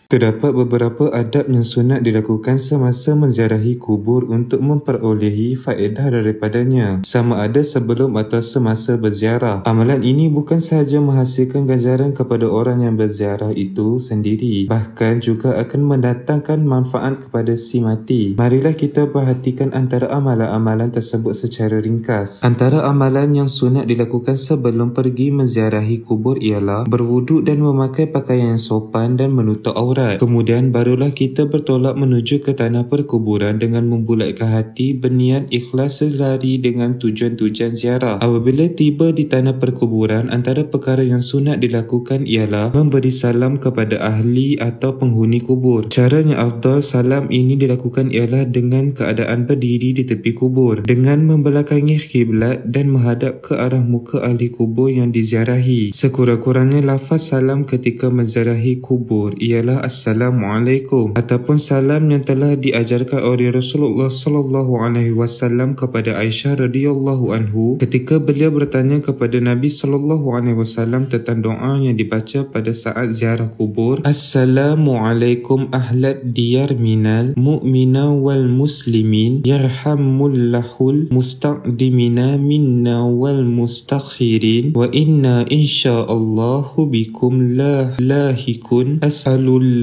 Terdapat beberapa adab yang sunat dilakukan semasa menziarahi kubur untuk memperolehi faedah daripadanya, sama ada sebelum atau semasa berziarah. Amalan ini bukan sahaja menghasilkan ganjaran kepada orang yang berziarah itu sendiri, bahkan juga akan mendatangkan manfaat kepada si mati. Marilah kita perhatikan antara amalan-amalan tersebut secara ringkas. Antara amalan yang sunat dilakukan sebelum pergi menziarahi kubur ialah berwuduk dan memakai pakaian yang sopan dan menutup aurat. Kemudian barulah kita bertolak menuju ke tanah perkuburan dengan membulatkan hati berniat ikhlas selari dengan tujuan-tujuan ziarah. Apabila tiba di tanah perkuburan, antara perkara yang sunat dilakukan ialah memberi salam kepada ahli atau penghuni kubur. Cara yang afdal salam ini dilakukan ialah dengan keadaan berdiri di tepi kubur, dengan membelakangi kiblat dan menghadap ke arah muka ahli kubur yang diziarahi. Sekurang-kurangnya lafaz salam ketika menziarahi kubur ialah Assalamualaikum, ataupun salam yang telah diajarkan oleh Rasulullah sallallahu alaihi wasallam kepada Aisyah radhiyallahu anhu ketika beliau bertanya kepada Nabi sallallahu alaihi wasallam tentang doa yang dibaca pada saat ziarah kubur. Assalamualaikum ahlad diyar minal mu'mina wal muslimin yarhamullahul mustaqdimina minna wal mustakhirin wa inna insyaallahu bikum lahikun as'alullah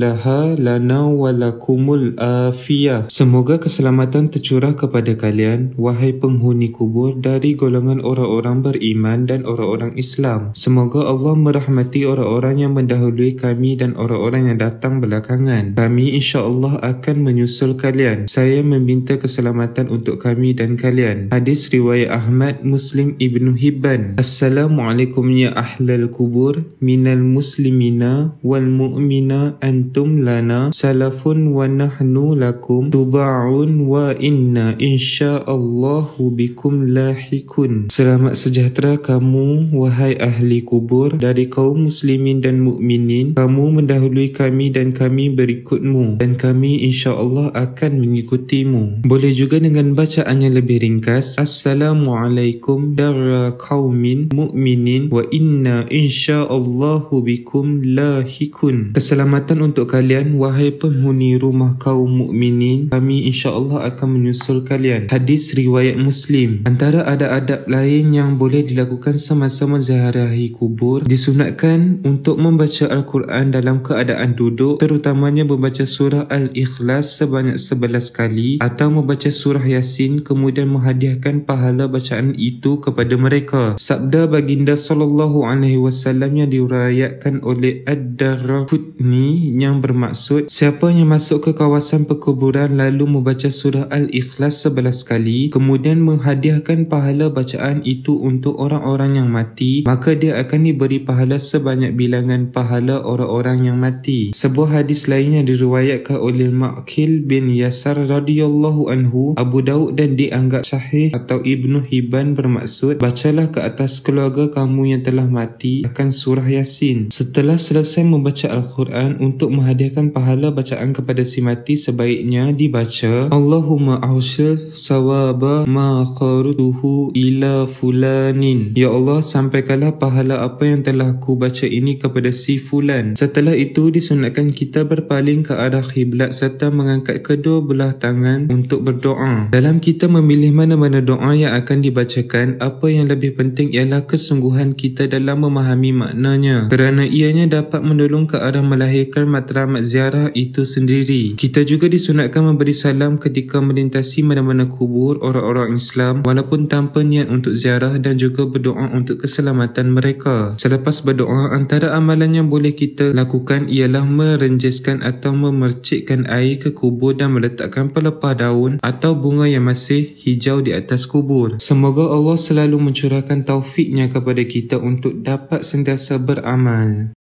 lana walakumul afiyah. Semoga keselamatan tercurah kepada kalian, wahai penghuni kubur, dari golongan orang-orang beriman dan orang-orang Islam. Semoga Allah merahmati orang-orang yang mendahului kami dan orang-orang yang datang belakangan. Kami insya-Allah akan menyusul kalian. Saya meminta keselamatan untuk kami dan kalian. Hadis riwayat Ahmad, Muslim, Ibnu Hibban. Assalamualaikum ya ahlal kubur minal muslimina wal mu'mina antum lana salafun wa nahnu lakum tuba'un wa inna insya'allahu bikum lahikun. Selamat sejahtera kamu wahai ahli kubur dari kaum muslimin dan mukminin. Kamu mendahului kami dan kami berikutmu, dan kami insya-Allah akan mengikutimu. Boleh juga dengan bacaan yang lebih ringkas. Assalamualaikum darra qaumin mu'minin wa inna insya'allahu bikum lahikun. Keselamatan untuk kalian wahai penghuni rumah kaum mukminin, kami insya-Allah akan menyusul kalian. Hadis riwayat Muslim. Antara adab-adab lain yang boleh dilakukan semasa menziarahi kubur, disunatkan untuk membaca Al-Quran dalam keadaan duduk, terutamanya membaca surah Al-Ikhlas sebanyak 11 kali atau membaca surah Yasin, kemudian menghadiahkan pahala bacaan itu kepada mereka. Sabda baginda sallallahu alaihi wasallam yang diriwayatkan oleh Ad-Daraqutni yang bermaksud, siapa yang masuk ke kawasan perkuburan lalu membaca surah Al-Ikhlas 11 kali kemudian menghadiahkan pahala bacaan itu untuk orang-orang yang mati, maka dia akan diberi pahala sebanyak bilangan pahala orang-orang yang mati. Sebuah hadis lain yang diriwayatkan oleh Ma'qil bin Yasar radhiyallahu anhu, Abu Daud, dan dianggap sahih atau Ibnu Hibban bermaksud, bacalah ke atas keluarga kamu yang telah mati akan surah Yasin. Setelah selesai membaca Al-Quran, untuk menghadiahkan pahala bacaan kepada si mati sebaiknya dibaca Allahumma aushil sawaba ma qarutuhu ila fulanin. Ya Allah, sampaikanlah pahala apa yang telah ku baca ini kepada si fulan. Setelah itu disunatkan kita berpaling ke arah kiblat serta mengangkat kedua belah tangan untuk berdoa. Dalam kita memilih mana-mana doa yang akan dibacakan, apa yang lebih penting ialah kesungguhan kita dalam memahami maknanya, kerana ianya dapat menolong ke arah melahirkan matlamat ziarah itu sendiri. Kita juga disunatkan memberi salam ketika melintasi mana-mana kubur orang-orang Islam walaupun tanpa niat untuk ziarah, dan juga berdoa untuk keselamatan mereka. Selepas berdoa, antara amalan yang boleh kita lakukan ialah merenjaskan atau memercikkan air ke kubur dan meletakkan pelepah daun atau bunga yang masih hijau di atas kubur. Semoga Allah selalu mencurahkan taufiknya kepada kita untuk dapat sentiasa beramal.